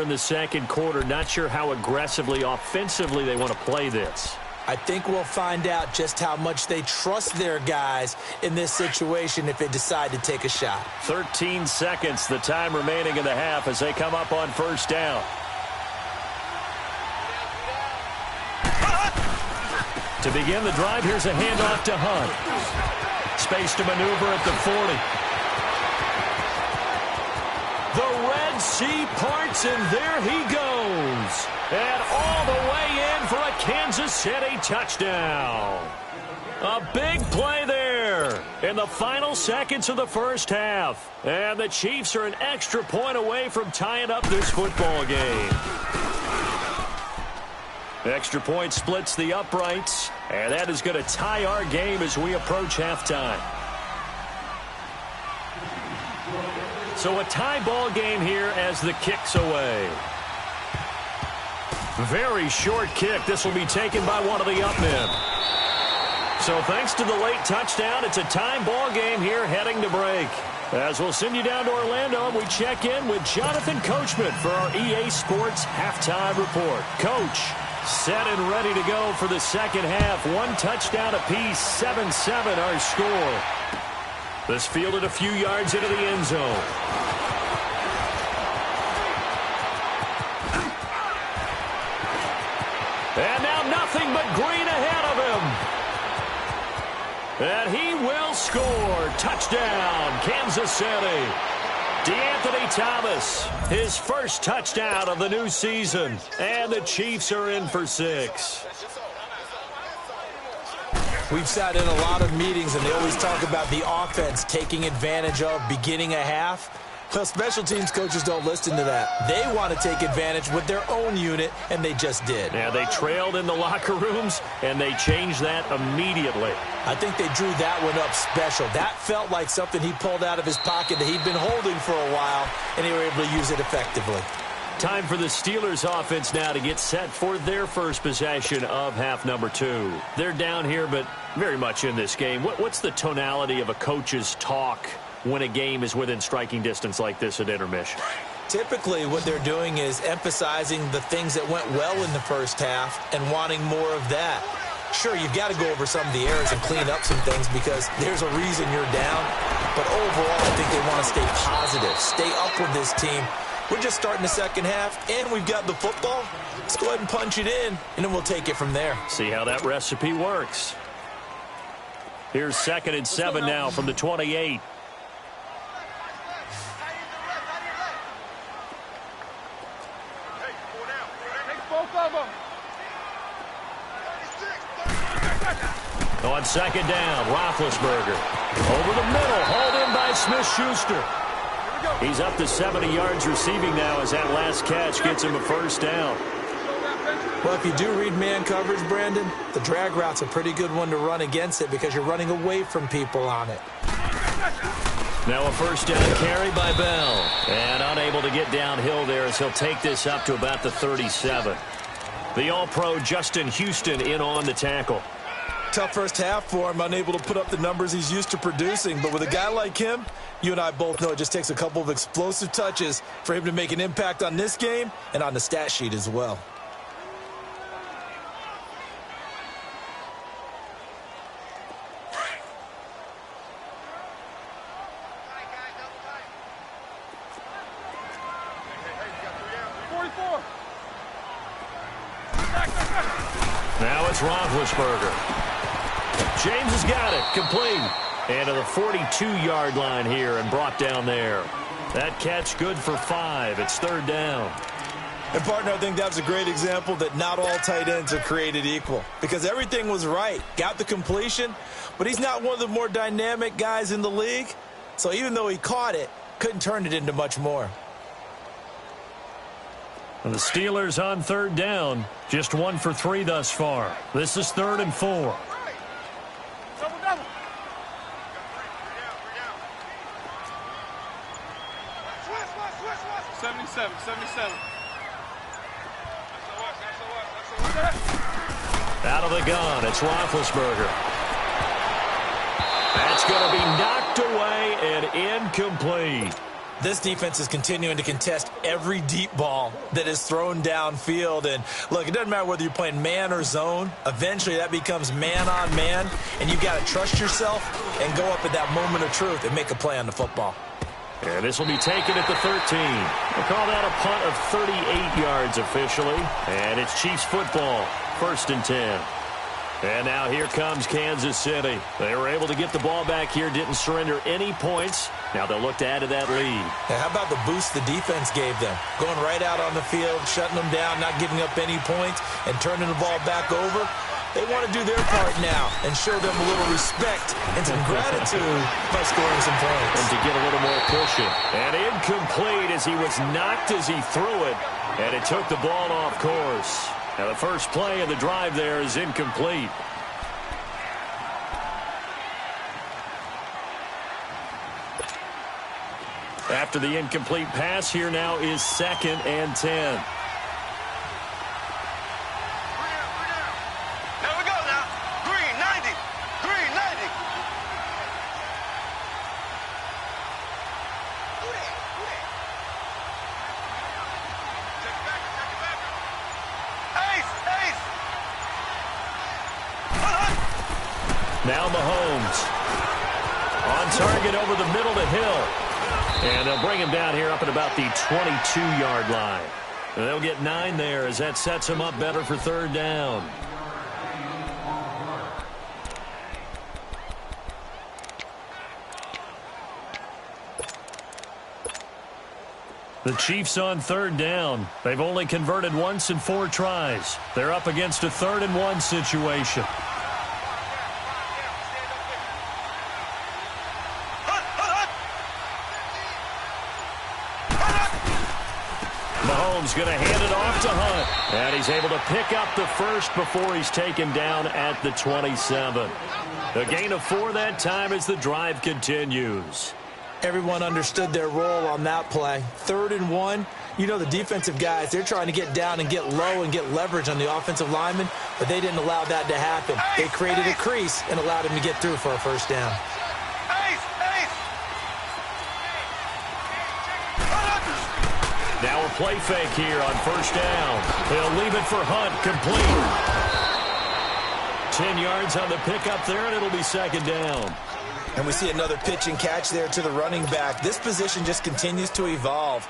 In the second quarter, not sure how aggressively, offensively they want to play this. I think we'll find out just how much they trust their guys in this situation if they decide to take a shot. 13 seconds, the time remaining in the half as they come up on first down. To begin the drive, here's a handoff to Hunt. Space to maneuver at the 40. The Red Sea parts, and there he goes. And all the way in for a Kansas City touchdown. A big play there in the final seconds of the first half. And the Chiefs are an extra point away from tying up this football game. Extra point splits the uprights, and that is going to tie our game as we approach halftime. So a tie ball game here as the kick's away. Very short kick. This will be taken by one of the up men. So thanks to the late touchdown, it's a tie ball game here heading to break. As we'll send you down to Orlando, we check in with Jonathan Coachman for our EA Sports Halftime Report. Coach, set and ready to go for the second half. One touchdown apiece, 7-7 our score. This fielded a few yards into the end zone. And now nothing but green ahead of him. And he will score. Touchdown, Kansas City. DeAnthony Thomas, his first touchdown of the new season. And the Chiefs are in for 6. We've sat in a lot of meetings, and they always talk about the offense taking advantage of beginning a half. Well, special teams coaches don't listen to that. They want to take advantage with their own unit, and they just did. Yeah, they trailed in the locker rooms, and they changed that immediately. I think they drew that one up special. That felt like something he pulled out of his pocket that he'd been holding for a while, and they were able to use it effectively. Time for the Steelers offense now to get set for their first possession of half number 2. They're down here, but very much in this game. What's the tonality of a coach's talk when a game is within striking distance like this at intermission? Typically, what they're doing is emphasizing the things that went well in the first half and wanting more of that. Sure, you've got to go over some of the errors and clean up some things because there's a reason you're down. But overall, I think they want to stay positive, stay up with this team. We're just starting the second half, and we've got the football. Let's go ahead and punch it in, and then we'll take it from there. See how that recipe works. Here's 2nd and 7 now from the 28. On 2nd down, Roethlisberger. Over the middle, hauled in by Smith-Schuster. He's up to 70 yards receiving now as that last catch gets him a first down. Well, if you do read man coverage, Brandon, the drag route's a pretty good one to run against it because you're running away from people on it. Now a first down carry by Bell. And unable to get downhill there as he'll take this up to about the 37. The All-Pro Justin Houston in on the tackle. Tough first half for him, unable to put up the numbers he's used to producing. But with a guy like him, you and I both know it just takes a couple of explosive touches for him to make an impact on this game and on the stat sheet as well. Now it's Roethlisberger. James has got it, complete. And to the 42-yard line here and brought down there. That catch good for 5. It's 3rd down. And, partner, I think that was a great example that not all tight ends are created equal because everything was right. Got the completion, but he's not one of the more dynamic guys in the league. So even though he caught it, couldn't turn it into much more. And the Steelers on 3rd down, just 1 for 3 thus far. This is 3rd and 4. 77. Out of the gun, it's Roethlisberger. That's going to be knocked away and incomplete. This defense is continuing to contest every deep ball that is thrown downfield. And, look, it doesn't matter whether you're playing man or zone. Eventually that becomes man on man, and you've got to trust yourself and go up at that moment of truth and make a play on the football. And this will be taken at the 13. We'll call that a punt of 38 yards officially. And it's Chiefs football, 1st and 10. And now here comes Kansas City. They were able to get the ball back here, didn't surrender any points. Now they'll look to add to that lead. Now, how about the boost the defense gave them? Going right out on the field, shutting them down, not giving up any points, and turning the ball back over. They want to do their part now and show them a little respect and some gratitude by scoring some points. And to get a little more pushing. And incomplete as he was knocked as he threw it. And it took the ball off course. Now the first play of the drive there is incomplete. After the incomplete pass, here now is 2nd and 10. Now Mahomes on target over the middle to Hill. And they'll bring him down here up at about the 22-yard line. And they'll get 9 there as that sets him up better for 3rd down. The Chiefs on 3rd down. They've only converted once in 4 tries. They're up against a 3rd and 1 situation. Mahomes going to hand it off to Hunt. And he's able to pick up the first before he's taken down at the 27. A gain of 4 that time as the drive continues. Everyone understood their role on that play. 3rd and 1. You know the defensive guys, they're trying to get down and get low and get leverage on the offensive lineman, but they didn't allow that to happen. They created a crease and allowed him to get through for a 1st down. Now a play fake here on 1st down. He'll leave it for Hunt, complete. 10 yards on the pickup there, and it'll be 2nd down. And we see another pitch and catch there to the running back. This position just continues to evolve.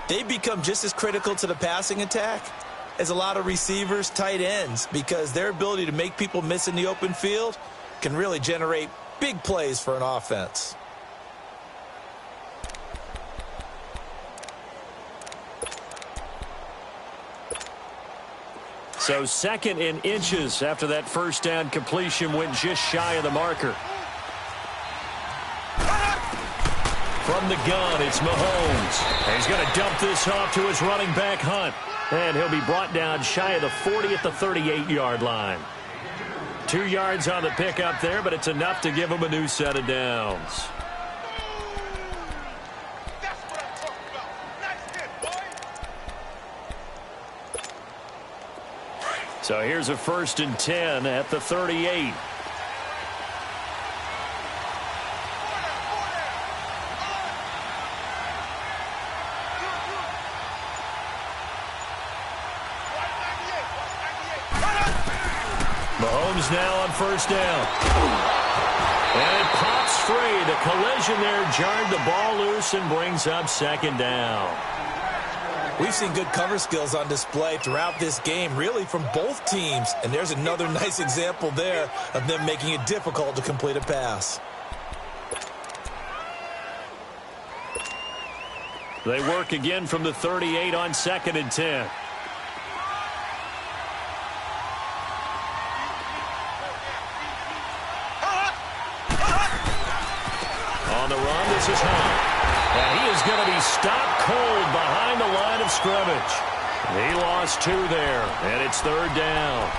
They become just as critical to the passing attack as a lot of receivers, tight ends, because their ability to make people miss in the open field can really generate big plays for an offense. So 2nd in inches after that 1st down completion went just shy of the marker. From the gun, it's Mahomes. And he's going to dump this off to his running back, Hunt. And he'll be brought down shy of the 40 at the 38-yard line. 2 yards on the pickup there, but it's enough to give him a new set of downs. So here's a 1st and 10 at the 38. Mahomes now on 1st down. And it pops free. The collision there jarred the ball loose and brings up 2nd down. We've seen good cover skills on display throughout this game, really from both teams. And there's another nice example there of them making it difficult to complete a pass. They work again from the 38 on 2nd and 10. On the run, this is Hunt. And he is going to be stopped cold behind the line of scrimmage. He lost 2 there, and it's 3rd down.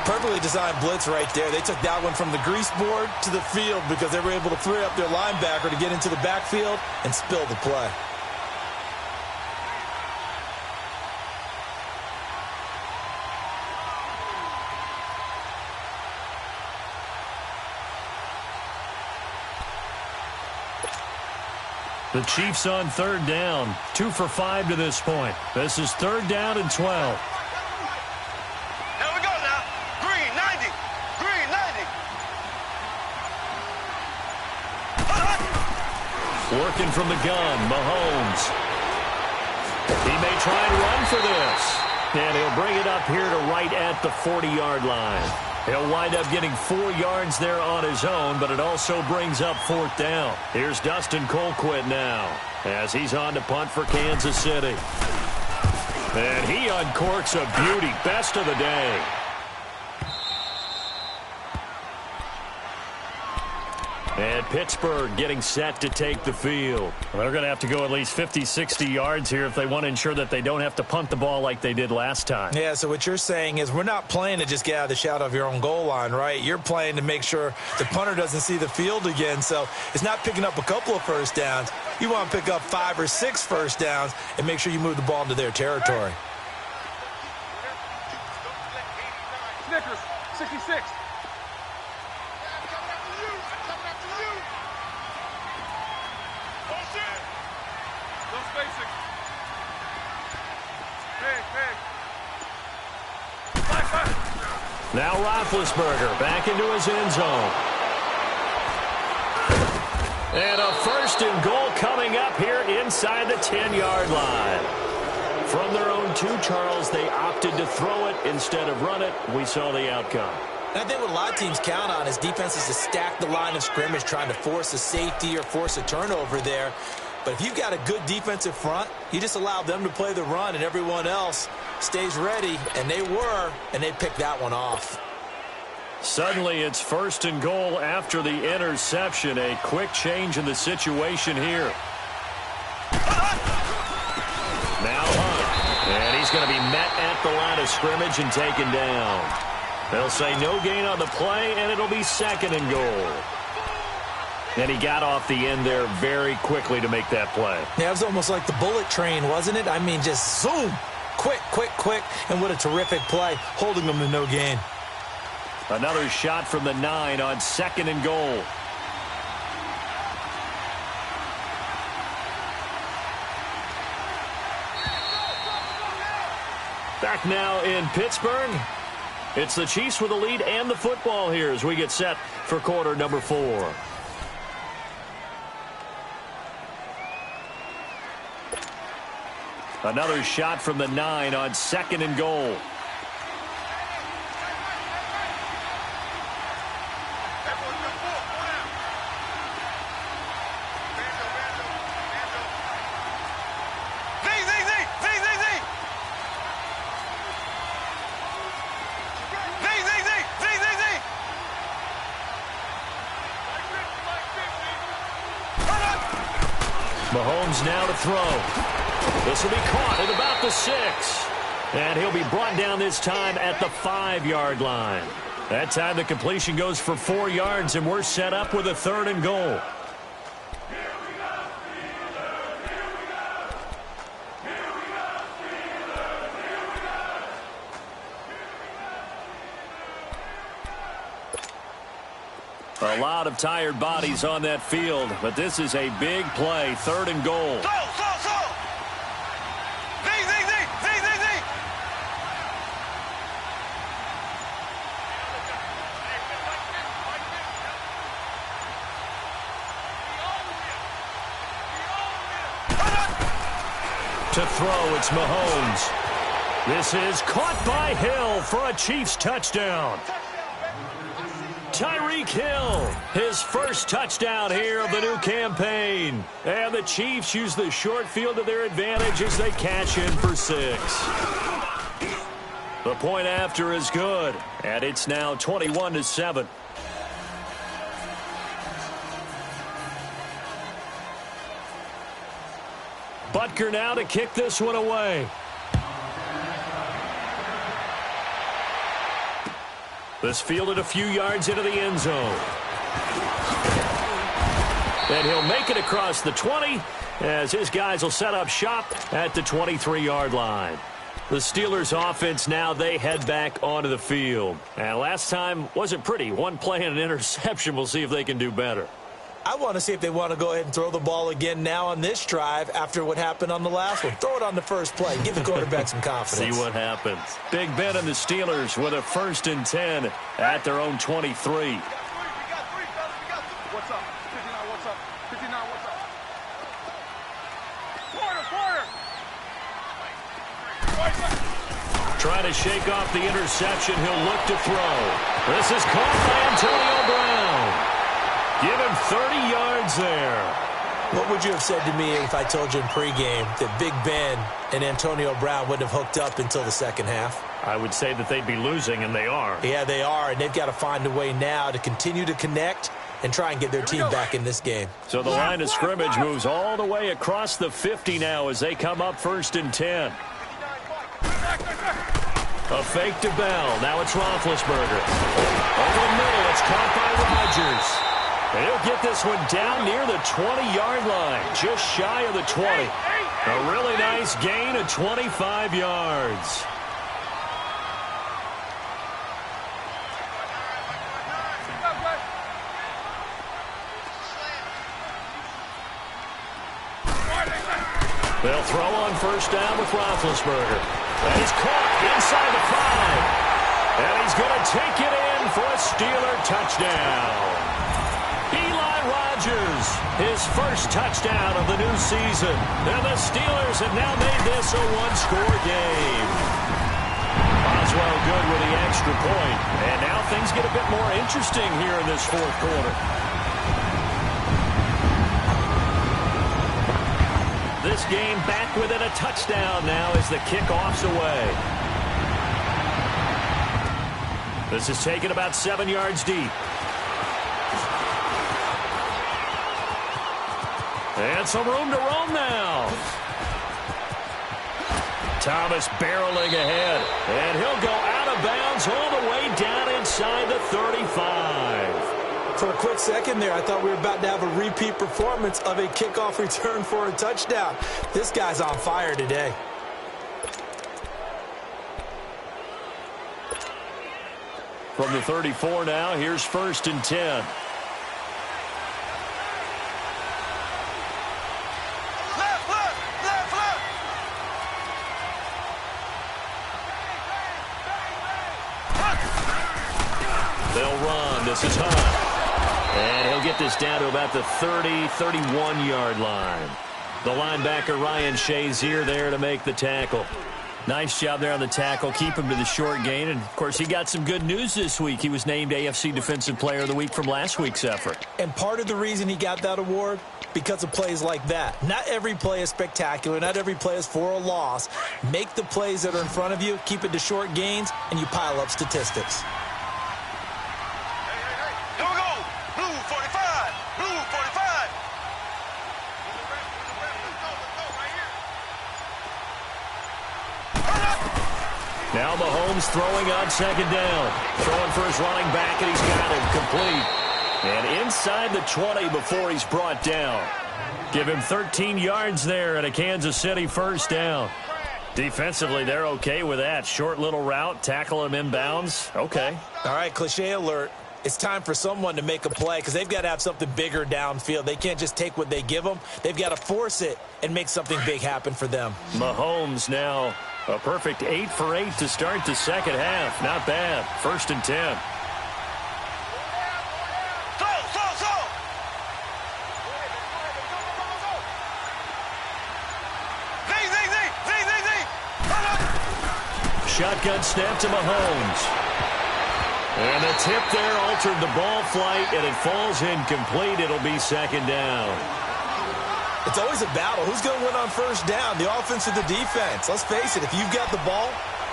Perfectly designed blitz right there. They took that one from the grease board to the field because they were able to free up their linebacker to get into the backfield and spill the play. The Chiefs on third down. 2 for 5 to this point. This is 3rd down and 12. Here we go now. Green, 90. Green, 90. Working from the gun, Mahomes. He may try and run for this. And he'll bring it up here to right at the 40-yard line. He'll wind up getting 4 yards there on his own, but it also brings up 4th down. Here's Dustin Colquitt now as he's on to punt for Kansas City. And he uncorks a beauty. Best of the day. And Pittsburgh getting set to take the field. Well, they're going to have to go at least 50, 60 yards here if they want to ensure that they don't have to punt the ball like they did last time. Yeah, so what you're saying is we're not playing to just get out of the shadow of your own goal line, right? You're playing to make sure the punter doesn't see the field again. So it's not picking up a couple of first downs. You want to pick up 5 or 6 first downs and make sure you move the ball into their territory. Snickers, 66. Now Roethlisberger back into his end zone. And a 1st and goal coming up here inside the 10-yard line. From their own 2, Charles, they opted to throw it instead of run it. We saw the outcome. And I think what a lot of teams count on is defenses to stack the line of scrimmage, trying to force a safety or force a turnover there. But if you've got a good defensive front, you just allow them to play the run and everyone else stays ready, and they picked that one off. Suddenly it's 1st and goal after the interception. A quick change in the situation here. Now Hunt, and he's going to be met at the line of scrimmage and taken down. They'll say no gain on the play, and it'll be 2nd and goal. And he got off the end there very quickly to make that play. Yeah, it was almost like the bullet train, wasn't it? I mean, just zoom. Quick, quick, quick. And what a terrific play, holding them to no gain. Another shot from the 9 on 2nd and goal. Back now in Pittsburgh. It's the Chiefs with the lead and the football here as we get set for quarter number 4. Another shot from the 9 on 2nd and goal. Mahomes now to throw. This will be caught at about the 6. And he'll be brought down this time at the 5-yard line. That time the completion goes for 4 yards, and we're set up with a 3rd and goal. A lot of tired bodies on that field, but this is a big play, 3rd and goal. To throw, it's Mahomes. This is caught by Hill for a Chiefs touchdown. Tyreek Hill, his first touchdown here of the new campaign. And the Chiefs use the short field to their advantage as they cash in for 6. The point after is good, and it's now 21-7. Butker now to kick this one away. This fielded a few yards into the end zone. And he'll make it across the 20 as his guys will set up shop at the 23-yard line. The Steelers offense now, they head back onto the field. And last time wasn't pretty. One play and an interception. We'll see if they can do better. I want to see if they want to go ahead and throw the ball again now on this drive after what happened on the last one. Throw it on the first play. Give the quarterback some confidence. See what happens. Big Ben and the Steelers with a 1st and 10 at their own 23. What's up? 59, what's up? 59, what's up? Quarter. Trying to shake off the interception. He'll look to throw. This is caught by Antonio Brown. Give him 30 yards there. What would you have said to me if I told you in pregame that Big Ben and Antonio Brown wouldn't have hooked up until the second half? I would say that they'd be losing, and they are. Yeah, they are, and they've got to find a way now to continue to connect and try and get their team back in this game. So the line of scrimmage moves all the way across the 50 now as they come up 1st and 10. A fake to Bell. Now it's Roethlisberger. Over the middle, it's caught by Rodgers. And he'll get this one down near the 20-yard line, just shy of the 20. A really nice gain of 25 yards. They'll throw on 1st down with Roethlisberger. And he's caught inside the 5. And he's going to take it in for a Steeler touchdown. Rodgers, his first touchdown of the new season. And the Steelers have now made this a one-score game. Boswell good with the extra point. And now things get a bit more interesting here in this 4th quarter. This game back within a touchdown now as the kickoff's away. This is taken about 7 yards deep. And some room to roam now. Thomas barreling ahead. And he'll go out of bounds all the way down inside the 35. For a quick second there, I thought we were about to have a repeat performance of a kickoff return for a touchdown. This guy's on fire today. From the 34 now, here's 1st and 10. They'll run. This is Hunt. And he'll get this down to about the 30-31-yard line. The linebacker, Ryan Shazier, there to make the tackle. Nice job there on the tackle. Keep him to the short gain. And, of course, he got some good news this week. He was named AFC Defensive Player of the Week from last week's effort. And part of the reason he got that award, because of plays like that. Not every play is spectacular. Not every play is for a loss. Make the plays that are in front of you, keep it to short gains, and you pile up statistics. Now Mahomes throwing on 2nd down. Throwing for his running back, and he's got him complete. And inside the 20 before he's brought down. Give him 13 yards there and a Kansas City 1st down. Defensively, they're okay with that. Short little route, tackle him inbounds. Okay. All right, cliche alert. It's time for someone to make a play because they've got to have something bigger downfield. They can't just take what they give them. They've got to force it and make something big happen for them. Mahomes now a perfect 8 for 8 to start the second half. Not bad. 1st and 10. Shotgun snap to Mahomes. And the tip there altered the ball flight, and it falls incomplete. It'll be 2nd down. It's always a battle. Who's going to win on 1st down, the offense or the defense? Let's face it, if you've got the ball,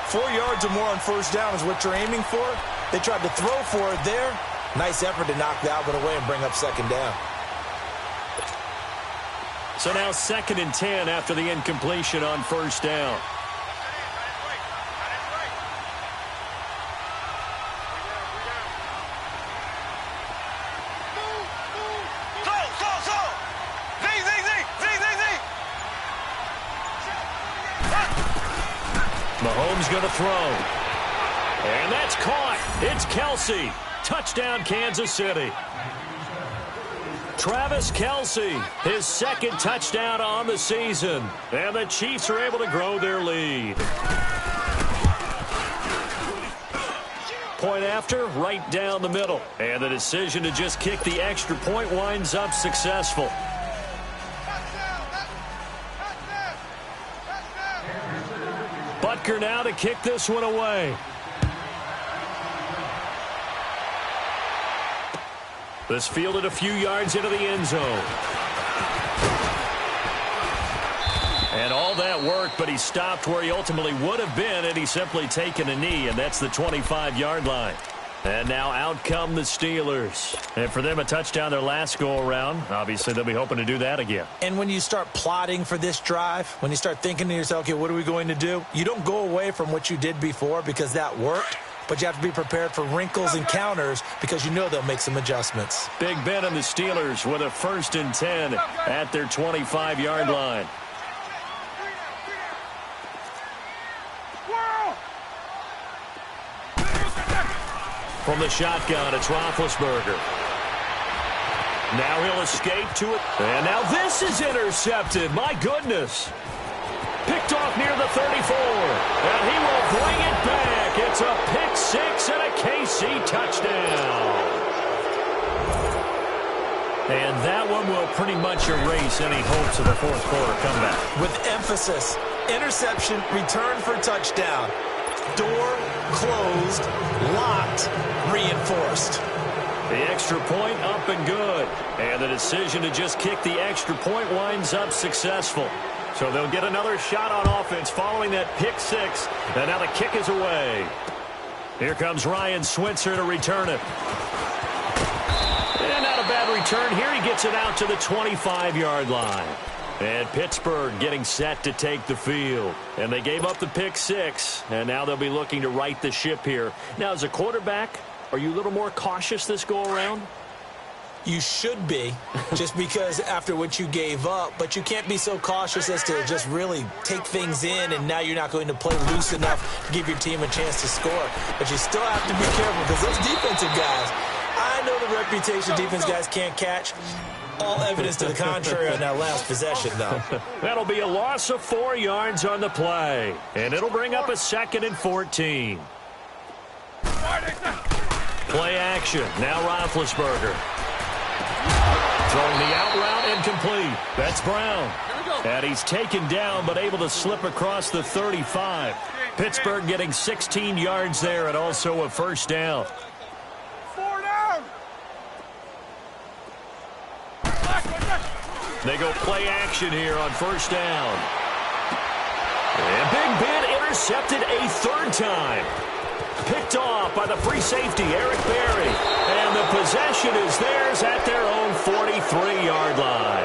4 yards or more on 1st down is what you're aiming for. They tried to throw for it there. Nice effort to knock that one away and bring up 2nd down. So now 2nd and 10 after the incompletion on 1st down. Mahomes going to throw. And that's caught. It's Kelsey. Touchdown, Kansas City. Travis Kelce, his second touchdown on the season. And the Chiefs are able to grow their lead. Point after, right down the middle. And the decision to just kick the extra point winds up successful. Butker now to kick this one away. This fielded a few yards into the end zone. And all that work, but he stopped where he ultimately would have been had he simply taken a knee, and that's the 25-yard line. And now out come the Steelers. And for them, a touchdown their last go-around. Obviously, they'll be hoping to do that again. And when you start plotting for this drive, when you start thinking to yourself, okay, what are we going to do? You don't go away from what you did before because that worked. But you have to be prepared for wrinkles and counters because you know they'll make some adjustments. Big Ben and the Steelers with a 1st and 10 at their 25-yard line. From the shotgun, it's Roethlisberger. Now he'll escape to it. And now this is intercepted. My goodness. Picked off near the 34. And he will bring it back. It's a pick six and a KC touchdown. And that one will pretty much erase any hopes of a fourth quarter comeback. With emphasis, interception, return for touchdown. Door closed, locked, reinforced. The extra point up and good. And the decision to just kick the extra point winds up successful. So they'll get another shot on offense following that pick six. And now the kick is away. Here comes Ryan Switzer to return it. And not a bad return here. He gets it out to the 25-yard line. And Pittsburgh getting set to take the field. And they gave up the pick six. And now they'll be looking to right the ship here. Now, as a quarterback, are you a little more cautious this go-around? You should be, just because after what you gave up. But you can't be so cautious as to just really take things in, and now you're not going to play loose enough to give your team a chance to score. But you still have to be careful because those defensive guys, I know the reputation defense guys can't catch. All evidence to the contrary on that last possession, though. That'll be a loss of 4 yards on the play. And it'll bring up a 2nd and 14. Play action. Now Roethlisberger. Throwing the out route incomplete. That's Brown. And he's taken down but able to slip across the 35. Pittsburgh getting 16 yards there and also a 1st down. 4 down. They go play action here on 1st down. And Big Ben intercepted a 3rd time. Picked off by the free safety, Eric Berry. And the possession is theirs at their own 43-yard line.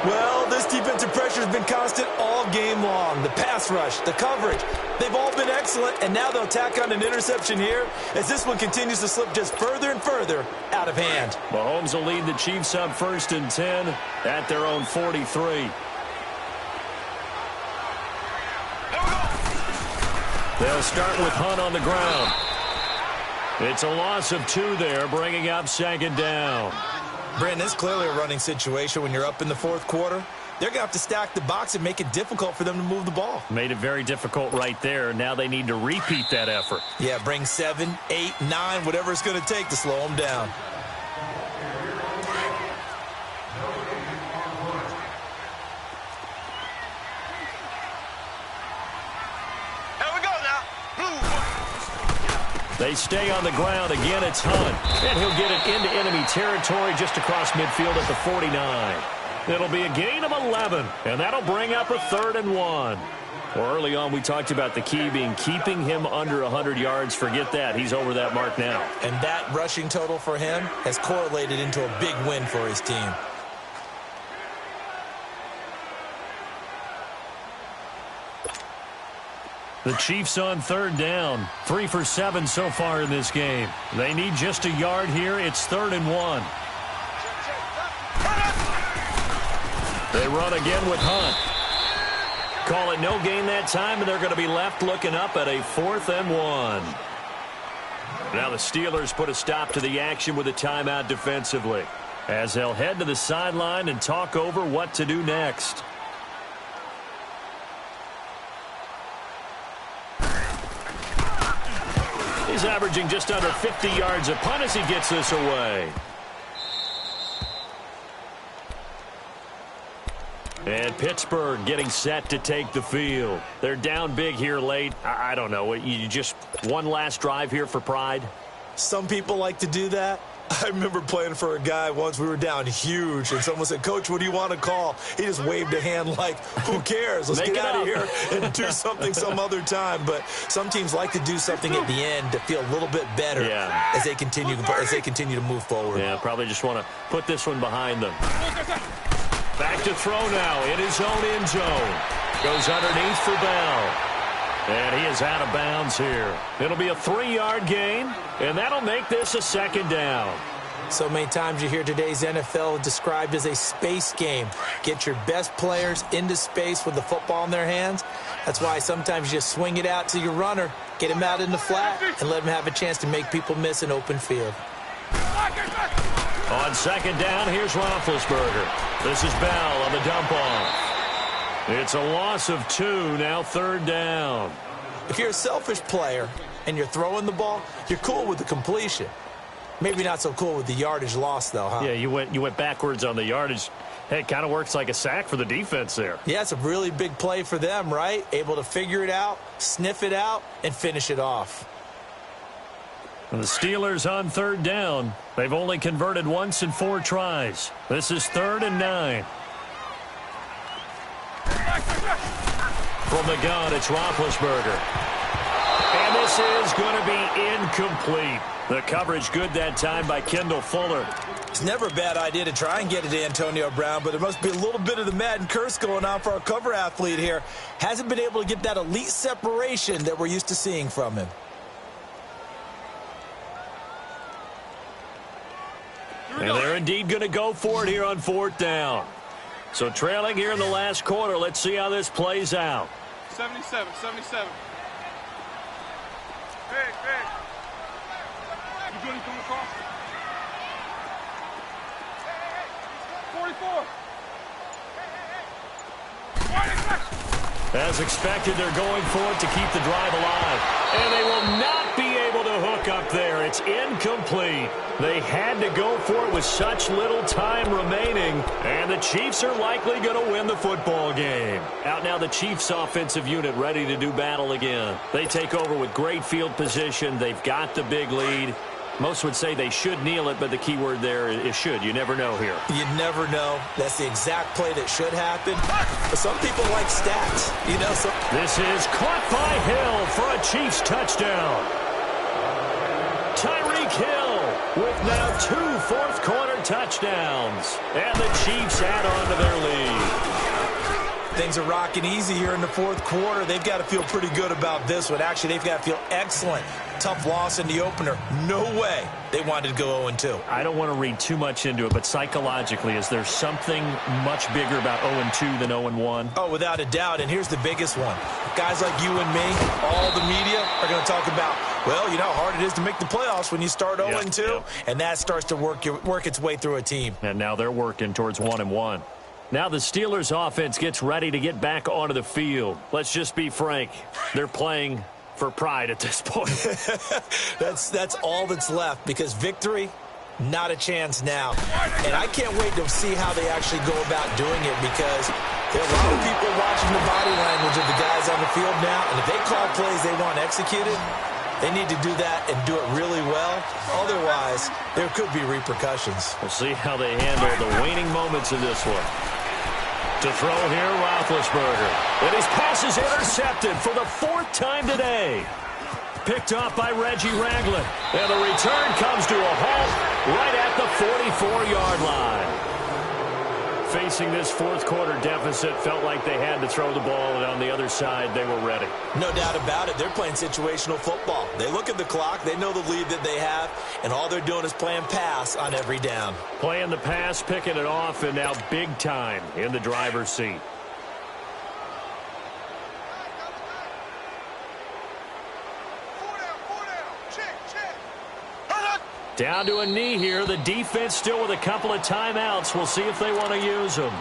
Well, this defensive pressure has been constant all game long. The pass rush, the coverage, they've all been excellent, and now they'll tack on an interception here as this one continues to slip just further and further out of hand. Mahomes will lead the Chiefs up 1st and 10 at their own 43. They'll start with Hunt on the ground. It's a loss of 2 there, bringing up 2nd down. Brandon, it's clearly a running situation when you're up in the 4th quarter. They're going to have to stack the box and make it difficult for them to move the ball. Made it very difficult right there. Now they need to repeat that effort. Yeah, bring 7, 8, 9, whatever it's going to take to slow them down. They stay on the ground. Again, it's Hunt. And he'll get it into enemy territory just across midfield at the 49. It'll be a gain of 11, and that'll bring up a 3rd and 1. Well, early on, we talked about the key being keeping him under 100 yards. Forget that. He's over that mark now. And that rushing total for him has correlated into a big win for his team. The Chiefs on 3rd down. 3 for 7 so far in this game. They need just a yard here. It's 3rd and 1. They run again with Hunt. Call it no gain that time, and they're going to be left looking up at a 4th and 1. Now the Steelers put a stop to the action with a timeout defensively. as they'll head to the sideline and talk over what to do next. He's averaging just under 50 yards a punt as he gets this away. And Pittsburgh getting set to take the field. They're down big here late. I don't know. You just one last drive here for pride? Some people like to do that. I remember playing for a guy once. We were down huge, and someone said, "Coach, what do you want to call?" He just waved a hand like, who cares? Let's get out of here and do something some other time. But some teams like to do something at the end to feel a little bit better as they continue to move forward. Yeah, probably just want to put this one behind them. Back to throw now in his own end zone. Goes underneath for Bell. And he is out of bounds here. It'll be a 3-yard gain, and that'll make this a second down. So many times you hear today's NFL described as a space game. Get your best players into space with the football in their hands. That's why sometimes you just swing it out to your runner, get him out in the flat, and let him have a chance to make people miss an open field. On second down, here's Roethlisberger. This is Bell on the dump off. It's a loss of 2, now third down. If you're a selfish player and you're throwing the ball, you're cool with the completion. Maybe not so cool with the yardage loss, though, huh? Yeah, you went backwards on the yardage. Hey, it kind of works like a sack for the defense there. Yeah, it's a really big play for them, right? Able to figure it out, sniff it out, and finish it off. And the Steelers on third down. They've only converted once in 4 tries. This is 3rd and 9. From the gun, it's Roethlisberger. And this is going to be incomplete. The coverage good that time by Kendall Fuller. It's never a bad idea to try and get it to Antonio Brown, but there must be a little bit of the Madden curse going on for our cover athlete here. Hasn't been able to get that elite separation that we're used to seeing from him. And they're indeed going to go for it here on 4th down. So trailing here in the last quarter. Let's see how this plays out. 77. Hey. You good? You coming across? 44. As expected, they're going for it to keep the drive alive. And they will not be able to hook up there. It's incomplete. They had to go for it with such little time remaining. And the Chiefs are likely going to win the football game. Out now the Chiefs offensive unit ready to do battle again. They take over with great field position. They've got the big lead. Most would say they should kneel it, but the key word there is should. You never know here. You never know. That's the exact play that should happen. But some people like stats. You know, so this is caught by Hill for a Chiefs touchdown. Tyreek Hill with now 2 fourth-quarter touchdowns. And the Chiefs add on to their lead. Things are rocking easy here in the 4th quarter. They've got to feel pretty good about this one. Actually, they've got to feel excellent. Tough loss in the opener. No way they wanted to go 0-2. I don't want to read too much into it, but psychologically, is there something much bigger about 0-2 than 0-1? Oh, without a doubt, and here's the biggest one. Guys like you and me, all the media are going to talk about, well, you know how hard it is to make the playoffs when you start 0-2, and that starts to work its way through a team. And now they're working towards 1-1. Now the Steelers offense gets ready to get back onto the field. Let's just be frank. They're playing for pride at this point. That's all that's left, because victory, not a chance now. And I can't wait to see how they actually go about doing it, because there are a lot of people watching the body language of the guys on the field now, and if they call plays they want executed, they need to do that and do it really well. Otherwise, there could be repercussions. We'll see how they handle the waning moments of this one. To throw here, Roethlisberger. And his pass is intercepted for the 4th time today. Picked off by Reggie Ragland. And the return comes to a halt right at the 44-yard line. Facing this 4th quarter deficit, felt like they had to throw the ball, and on the other side, they were ready. No doubt about it. They're playing situational football. They look at the clock, they know the lead that they have, and all they're doing is playing pass on every down. Playing the pass, picking it off, and now big time in the driver's seat. Down to a knee here. The defense still with a couple of timeouts. We'll see if they want to use them.